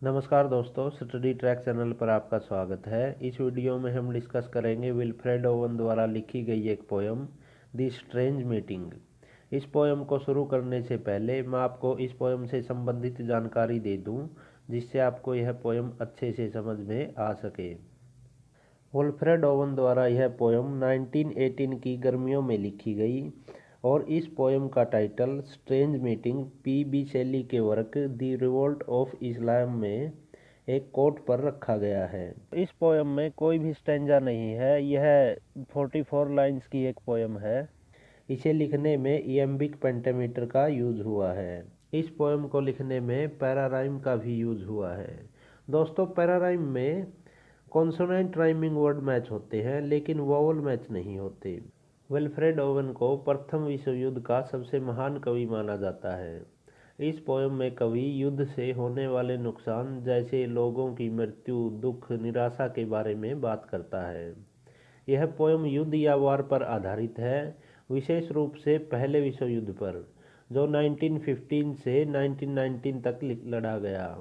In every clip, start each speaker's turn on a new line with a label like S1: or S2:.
S1: नमस्कार दोस्तों, study track channel पर आपका स्वागत है। इस वीडियो में हम डिस्कस करेंगे विल्फ्रेड ओवन द्वारा लिखी गई एक पोयम द स्ट्रेंज मीटिंग। इस पोयम को शुरू करने से पहले मैं आपको इस पोयम से संबंधित जानकारी दे दूं, जिससे आपको यह पोयम अच्छे से समझ में आ सके। विल्फ्रेड ओवन द्वारा यह पोयम 1918 की गर्मियों में लिखी गई और इस पोयम का टाइटल स्ट्रेंज मीटिंग पी शेली के work the revolt of Islam में एक कोट पर रखा गया है। इस पोयम में कोई भी स्टैंजा नहीं है। यह 44 लाइन्स की एक पोयम है। इसे लिखने में इयम्बिक पेंटामीटर का यूज हुआ है। इस पोयम को लिखने में पैराराइम का भी यूज हुआ है। दोस्तों, पैराराइम में कॉन्सोनेंट राइमिंग वर्ड मैच होते हैं, लेकिन वोवल मैच नहीं होते। विल्फ्रेड ओवन को प्रथम विश्व युद्ध का सबसे महान कवि माना जाता है। इस पोयम में कवि युद्ध से होने वाले नुकसान, जैसे लोगों की मृत्यु, दुख, निराशा के बारे में बात करता है। यह पोयम युद्ध या वार पर आधारित है, विशेष रूप से पहले विश्व युद्ध पर, जो 1915 से 1919 तक लड़ा गया।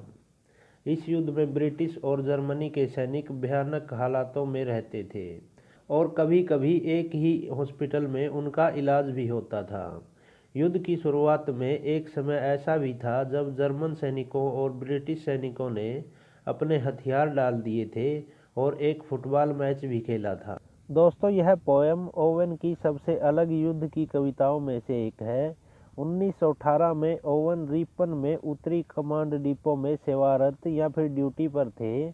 S1: इस युद्ध में ब्रिटिश और जर्मनी के सैनिक भयानक हालातों में रहते थे और कभी कभी एक ही हॉस्पिटल में उनका इलाज भी होता था। युद्ध की शुरुआत में एक समय ऐसा भी था जब जर्मन सैनिकों और ब्रिटिश सैनिकों ने अपने हथियार डाल दिए थे और एक फुटबॉल मैच भी खेला था। दोस्तों, यह पोयम ओवन की सबसे अलग युद्ध की कविताओं में से एक है। 1918 में ओवन रिपन में उत्तरी कमांड डिपो में सेवारत या फिर ड्यूटी पर थे।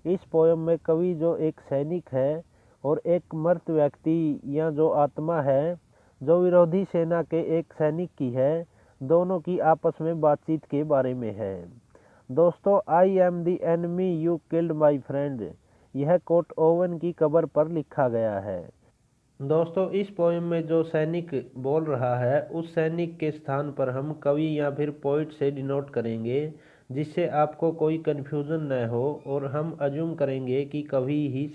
S1: इस पोयम में कवि जो एक सैनिक है और एक मर्त व्यक्ति या जो आत्मा है, जो विरोधी सेना के एक सैनिक की है, दोनों की आपस में बातचीत के बारे में है। दोस्तों, I am the enemy you killed my friend, यह कोट ओवन की कब्र पर लिखा गया है। दोस्तों, इस पोएम में जो सैनिक बोल रहा है, उस सैनिक के स्थान पर हम कवि या फिर पोइट से डिनोट करेंगे, जिससे आपको कोई कन्फ्यूज़न न हो और हम अज्यूम करेंगे कि कवि ही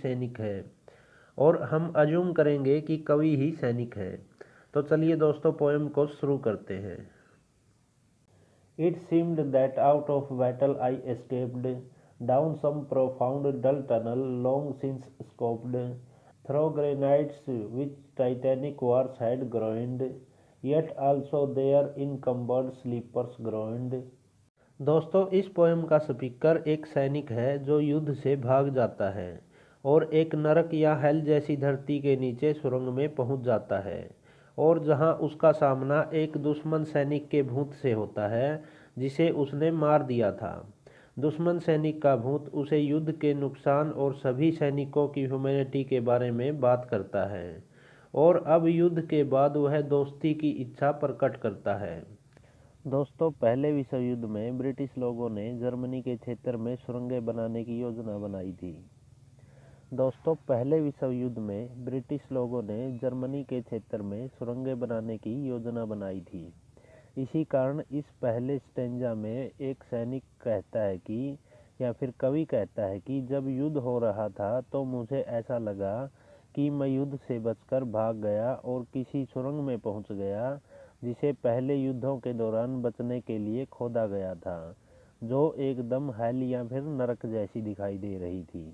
S1: सैनिक है तो चलिए दोस्तों, पोएम को शुरू करते हैं। It seemed that out of battle I escaped, down some profound dull tunnel long since scoped, through grenades which titanic wars had groaned, yet also there encumbered sleepers groaned। दोस्तों, इस पोएम का speaker एक सैनिक है जो युद्ध से भाग जाता है और एक नरक या हेल जैसी धरती के नीचे सुरंग में पहुंच जाता है, और जहां उसका सामना एक दुश्मन सैनिक के भूत से होता है जिसे उसने मार दिया था। दुश्मन सैनिक का भूत उसे युद्ध के नुकसान और सभी सैनिकों की ह्यूमैनिटी के बारे में बात करता है, और अब युद्ध के बाद वह दोस्ती की इच्छा प्रकट करता है। दोस्तों, पहले विश्व युद्ध में ब्रिटिश लोगों ने जर्मनी के क्षेत्र में सुरंगें बनाने की योजना बनाई थी। दोस्तों, पहले विश्व युद्ध में ब्रिटिश लोगों ने जर्मनी के क्षेत्र में सुरंगें बनाने की योजना बनाई थी। इसी कारण इस पहले स्टेंजा में एक सैनिक कहता है कि, या फिर कवि कहता है कि, जब युद्ध हो रहा था तो मुझे ऐसा लगा कि मैं युद्ध से बचकर भाग गया और किसी सुरंग में पहुंच गया, जिसे पहले युद्धों के दौरान बचने के लिए खोदा गया था, जो एकदम हेल या फिर नरक जैसी दिखाई दे रही थी।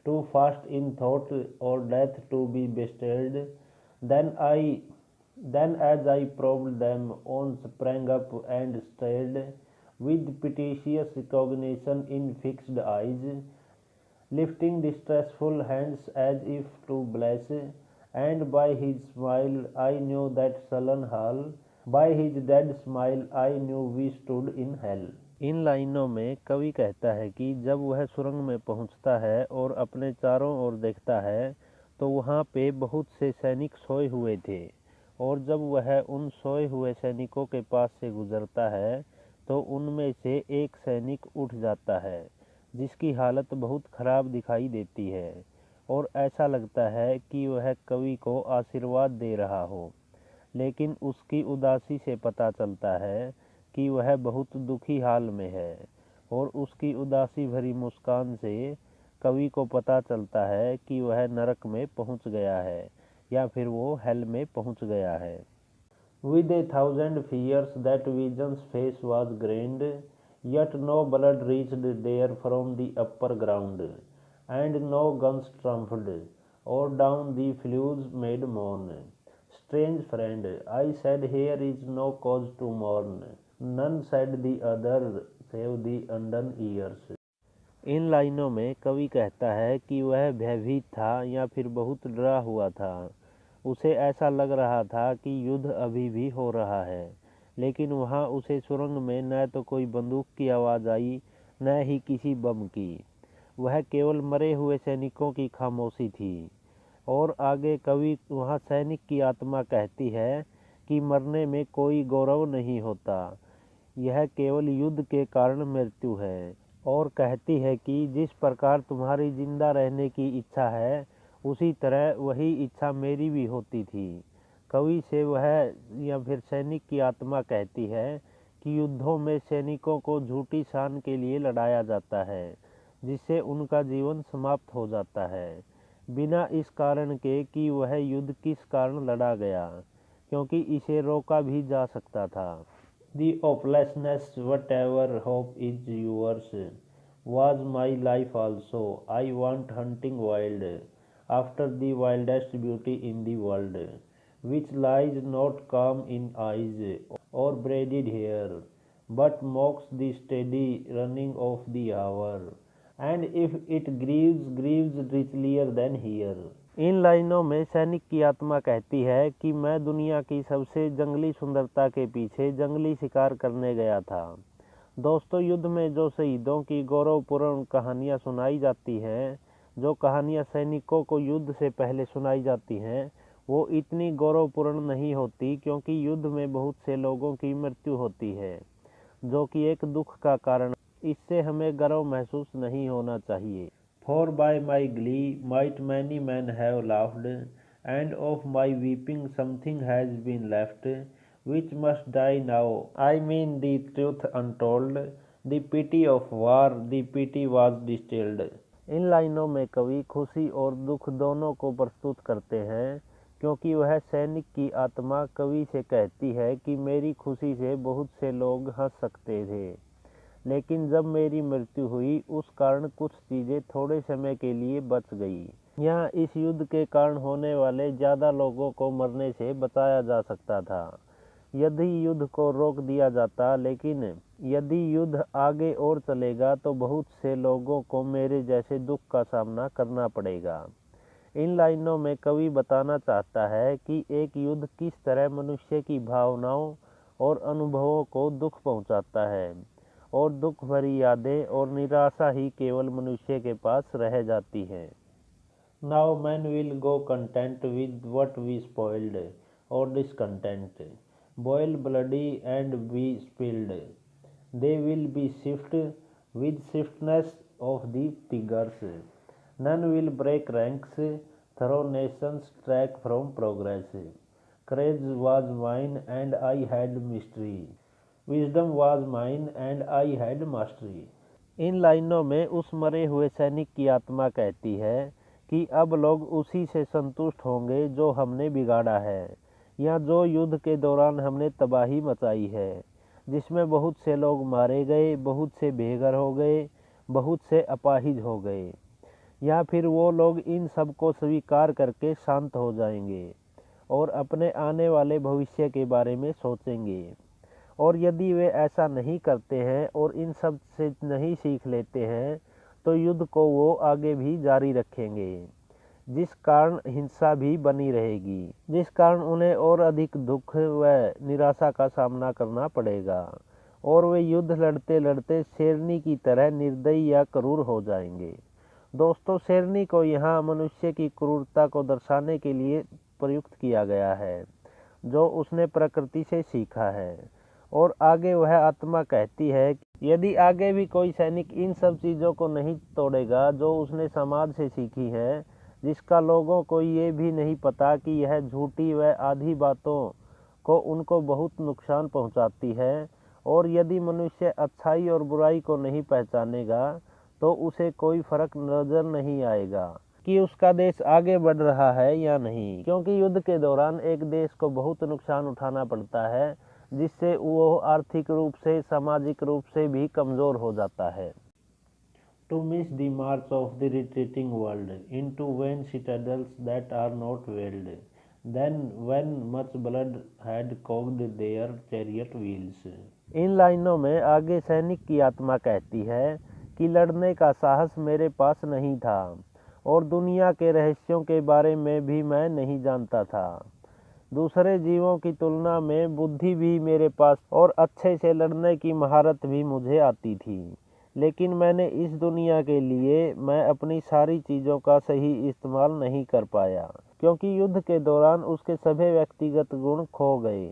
S1: Too fast in thought or death to be bestilled, then as I probed them on sprang up and stared, with piteous recognition in fixed eyes, lifting distressful hands as if to bless, and by his smile I knew that sullen hall, by his dead smile I knew we stood in hell। इन लाइनों में कवि कहता है कि जब वह सुरंग में पहुंचता है और अपने चारों ओर देखता है तो वहां पे बहुत से सैनिक सोए हुए थे, और जब वह उन सोए हुए सैनिकों के पास से गुजरता है तो उनमें से एक सैनिक उठ जाता है जिसकी हालत बहुत खराब दिखाई देती है, और ऐसा लगता है कि वह कवि को आशीर्वाद दे रहा हो, लेकिन उसकी उदासी से पता चलता है कि वह बहुत दुखी हाल में है, और उसकी उदासी भरी मुस्कान से कवि को पता चलता है कि वह नरक में पहुंच गया है या फिर वो हेल में पहुंच गया है। With a thousand fears that vision's face was grained, yet no blood reached there from the upper ground, and no guns trampled, or down the flues made mourn. Strange friend, I said, here is no cause to mourn. None, said the other, save the undone ears. इन लाइनों में कवि कहता है कि वह भयभीत था या फिर बहुत डरा हुआ था। उसे ऐसा लग रहा था कि युद्ध अभी भी हो रहा है, लेकिन वहाँ उसे सुरंग में न तो कोई बंदूक की आवाज़ आई, न ही किसी बम की। वह केवल मरे हुए सैनिकों की खामोशी थी। और आगे कवि वहाँ सैनिक की आत्मा कहती है कि मरने में कोई गौरव नहीं होता, यह केवल युद्ध के कारण मृत्यु है। और कहती है कि जिस प्रकार तुम्हारी जिंदा रहने की इच्छा है, उसी तरह वही इच्छा मेरी भी होती थी। कवि से वह या फिर सैनिक की आत्मा कहती है कि युद्धों में सैनिकों को झूठी शान के लिए लड़ाया जाता है, जिससे उनका जीवन समाप्त हो जाता है, बिना इस कारण के कि वह युद्ध किस कारण लड़ा गया, क्योंकि इसे रोका भी जा सकता था। The hopelessness, whatever hope is yours, was my life also. I want hunting wild, after the wildest beauty in the world, which lies not calm in eyes or braided hair, but mocks the steady running of the hour, and if it grieves, grieves richlier than here. इन लाइनों में सैनिक की आत्मा कहती है कि मैं दुनिया की सबसे जंगली सुंदरता के पीछे जंगली शिकार करने गया था। दोस्तों, युद्ध में जो शहीदों की गौरवपूर्ण कहानियाँ सुनाई जाती हैं, जो कहानियाँ सैनिकों को युद्ध से पहले सुनाई जाती हैं, वो इतनी गौरवपूर्ण नहीं होती, क्योंकि युद्ध में बहुत से लोगों की मृत्यु होती है, जो कि एक दुख का कारण। इससे हमें गर्व महसूस नहीं होना चाहिए। For by my glee might many men have laughed, and of my weeping something has been left, which must die now. I mean the truth untold, the pity of war, the pity was distilled. इन लाइनों में कवि खुशी और दुख दोनों को प्रस्तुत करते हैं, क्योंकि वह सैनिक की आत्मा कवि से कहती है कि मेरी खुशी से बहुत से लोग हंस सकते थे, लेकिन जब मेरी मृत्यु हुई, उस कारण कुछ चीज़ें थोड़े समय के लिए बच गई। यहाँ इस युद्ध के कारण होने वाले ज़्यादा लोगों को मरने से बचाया जा सकता था, यदि युद्ध को रोक दिया जाता, लेकिन यदि युद्ध आगे और चलेगा तो बहुत से लोगों को मेरे जैसे दुख का सामना करना पड़ेगा। इन लाइनों में कवि बताना चाहता है कि एक युद्ध किस तरह मनुष्य की भावनाओं और अनुभवों को दुख पहुँचाता है, और दुख भरी यादें और निराशा ही केवल मनुष्य के पास रह जाती हैं। Now men will go content with what we spoiled, or discontent, boil bloody and be spilled. They will be swift with swiftness of the tigers. None will break ranks, throw nations track from progress. Courage was mine and I had mystery. Wisdom was mine and I had mastery. इन लाइनों में उस मरे हुए सैनिक की आत्मा कहती है कि अब लोग उसी से संतुष्ट होंगे जो हमने बिगाड़ा है, या जो युद्ध के दौरान हमने तबाही मचाई है, जिसमें बहुत से लोग मारे गए, बहुत से बेघर हो गए, बहुत से अपाहिज हो गए। या फिर वो लोग इन सब को स्वीकार करके शांत हो जाएंगे और अपने आने वाले भविष्य के बारे में सोचेंगे। और यदि वे ऐसा नहीं करते हैं और इन सब से नहीं सीख लेते हैं, तो युद्ध को वो आगे भी जारी रखेंगे, जिस कारण हिंसा भी बनी रहेगी, जिस कारण उन्हें और अधिक दुख व निराशा का सामना करना पड़ेगा, और वे युद्ध लड़ते लड़ते शेरनी की तरह निर्दयी या क्रूर हो जाएंगे। दोस्तों, शेरनी को यहाँ मनुष्य की क्रूरता को दर्शाने के लिए प्रयुक्त किया गया है, जो उसने प्रकृति से सीखा है। और आगे वह आत्मा कहती है कि यदि आगे भी कोई सैनिक इन सब चीज़ों को नहीं तोड़ेगा जो उसने समाज से सीखी है, जिसका लोगों को ये भी नहीं पता कि यह झूठी व आधी बातों को उनको बहुत नुकसान पहुंचाती है, और यदि मनुष्य अच्छाई और बुराई को नहीं पहचानेगा, तो उसे कोई फर्क नजर नहीं आएगा कि उसका देश आगे बढ़ रहा है या नहीं, क्योंकि युद्ध के दौरान एक देश को बहुत नुकसान उठाना पड़ता है, जिससे वो आर्थिक रूप से, सामाजिक रूप से भी कमज़ोर हो जाता है। To miss the march of the retreating world into vain citadels that are not veiled, then when much blood had cogged their chariot wheels। इन लाइनों में आगे सैनिक की आत्मा कहती है कि लड़ने का साहस मेरे पास नहीं था और दुनिया के रहस्यों के बारे में भी मैं नहीं जानता था। दूसरे जीवों की तुलना में बुद्धि भी मेरे पास और अच्छे से लड़ने की महारत भी मुझे आती थी, लेकिन मैंने इस दुनिया के लिए मैं अपनी सारी चीज़ों का सही इस्तेमाल नहीं कर पाया, क्योंकि युद्ध के दौरान उसके सभी व्यक्तिगत गुण खो गए,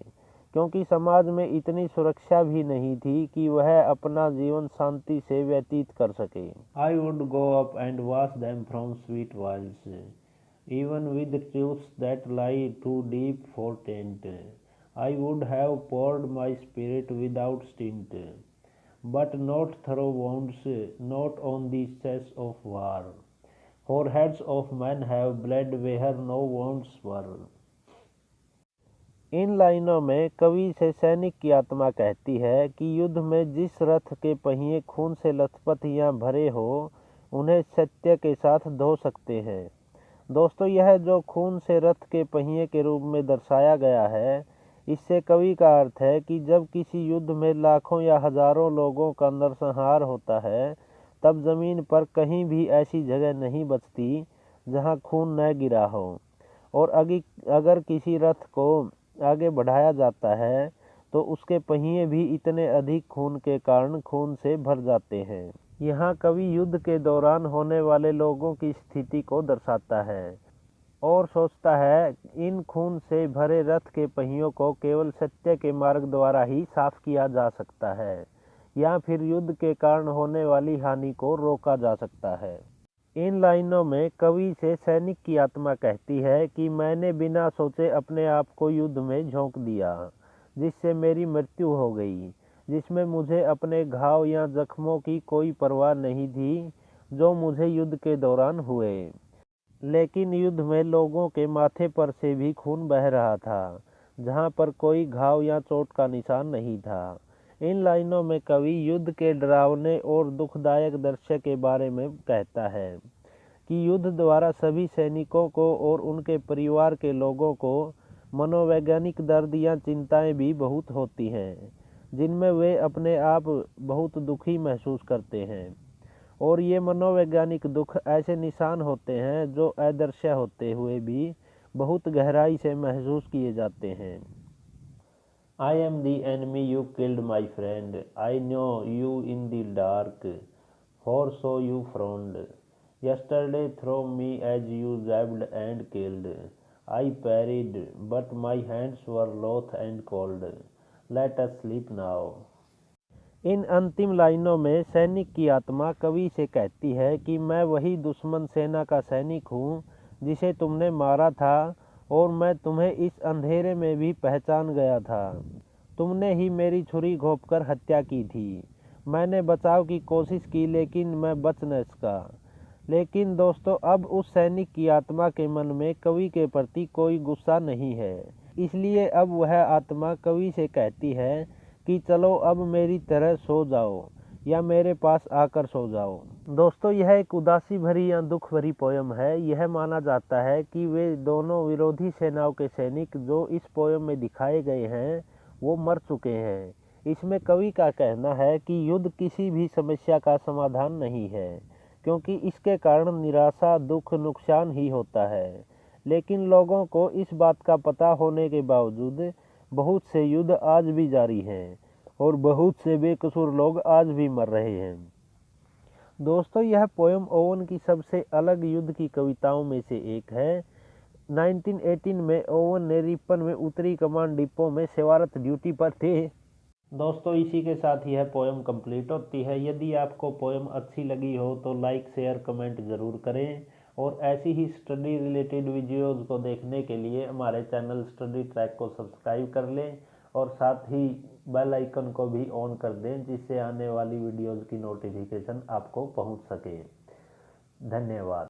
S1: क्योंकि समाज में इतनी सुरक्षा भी नहीं थी कि वह अपना जीवन शांति से व्यतीत कर सके। I would go up and wash them from sweet whiles, even with truths that lie too deep for tent. I would have poured my spirit without stint, but not through wounds, not on the chest of war. For heads of men have bled where no wounds were। इन लाइनों में कवि से सैनिक की आत्मा कहती है कि युद्ध में जिस रथ के पहिए खून से लथपथ या भरे हो, उन्हें सत्य के साथ धो सकते हैं। दोस्तों, यह जो खून से रथ के पहिए के रूप में दर्शाया गया है, इससे कवि का अर्थ है कि जब किसी युद्ध में लाखों या हजारों लोगों का नरसंहार होता है, तब जमीन पर कहीं भी ऐसी जगह नहीं बचती जहां खून न गिरा हो। और अगर किसी रथ को आगे बढ़ाया जाता है तो उसके पहिए भी इतने अधिक खून के कारण खून से भर जाते हैं। यहाँ कवि युद्ध के दौरान होने वाले लोगों की स्थिति को दर्शाता है और सोचता है इन खून से भरे रथ के पहियों को केवल सत्य के मार्ग द्वारा ही साफ किया जा सकता है, या फिर युद्ध के कारण होने वाली हानि को रोका जा सकता है। इन लाइनों में कवि से सैनिक की आत्मा कहती है कि मैंने बिना सोचे अपने आप को युद्ध में झोंक दिया, जिससे मेरी मृत्यु हो गई, जिसमें मुझे अपने घाव या जख्मों की कोई परवाह नहीं थी जो मुझे युद्ध के दौरान हुए। लेकिन युद्ध में लोगों के माथे पर से भी खून बह रहा था, जहां पर कोई घाव या चोट का निशान नहीं था। इन लाइनों में कवि युद्ध के डरावने और दुखदायक दृश्य के बारे में कहता है कि युद्ध द्वारा सभी सैनिकों को और उनके परिवार के लोगों को मनोवैज्ञानिक दर्द या चिंताएं भी बहुत होती हैं, जिनमें वे अपने आप बहुत दुखी महसूस करते हैं। और ये मनोवैज्ञानिक दुख ऐसे निशान होते हैं जो अदृश्य होते हुए भी बहुत गहराई से महसूस किए जाते हैं। I am the enemy you killed, my friend. I know you in the dark, for so you frowned. Yesterday through me as you jabbed and killed. I parried, but my hands were loath and cold. Let us sleep now। इन अंतिम लाइनों में सैनिक की आत्मा कवि से कहती है कि मैं वही दुश्मन सेना का सैनिक हूँ जिसे तुमने मारा था, और मैं तुम्हें इस अंधेरे में भी पहचान गया था। तुमने ही मेरी छुरी घोंपकर हत्या की थी। मैंने बचाव की कोशिश की, लेकिन मैं बच न सका। लेकिन दोस्तों, अब उस सैनिक की आत्मा के मन में कवि के प्रति कोई गुस्सा नहीं है, इसलिए अब वह आत्मा कवि से कहती है कि चलो अब मेरी तरह सो जाओ, या मेरे पास आकर सो जाओ। दोस्तों, यह एक उदासी भरी या दुख भरी पोयम है। यह माना जाता है कि वे दोनों विरोधी सेनाओं के सैनिक जो इस पोयम में दिखाए गए हैं वो मर चुके हैं। इसमें कवि का कहना है कि युद्ध किसी भी समस्या का समाधान नहीं है, क्योंकि इसके कारण निराशा, दुख, नुकसान ही होता है। लेकिन लोगों को इस बात का पता होने के बावजूद बहुत से युद्ध आज भी जारी हैं और बहुत से बेकसूर लोग आज भी मर रहे हैं। दोस्तों, यह पोयम ओवन की सबसे अलग युद्ध की कविताओं में से एक है। 1918 में ओवन ने रिपन में उत्तरी कमांड डिपो में सेवारत ड्यूटी पर थे। दोस्तों, इसी के साथ यह पोयम कंप्लीट होती है। यदि आपको पोयम अच्छी लगी हो तो लाइक, शेयर, कमेंट ज़रूर करें, और ऐसी ही स्टडी रिलेटेड वीडियोज़ को देखने के लिए हमारे चैनल स्टडी ट्रैक को सब्सक्राइब कर लें और साथ ही बेल आइकन को भी ऑन कर दें, जिससे आने वाली वीडियोज़ की नोटिफिकेशन आपको पहुंच सके। धन्यवाद।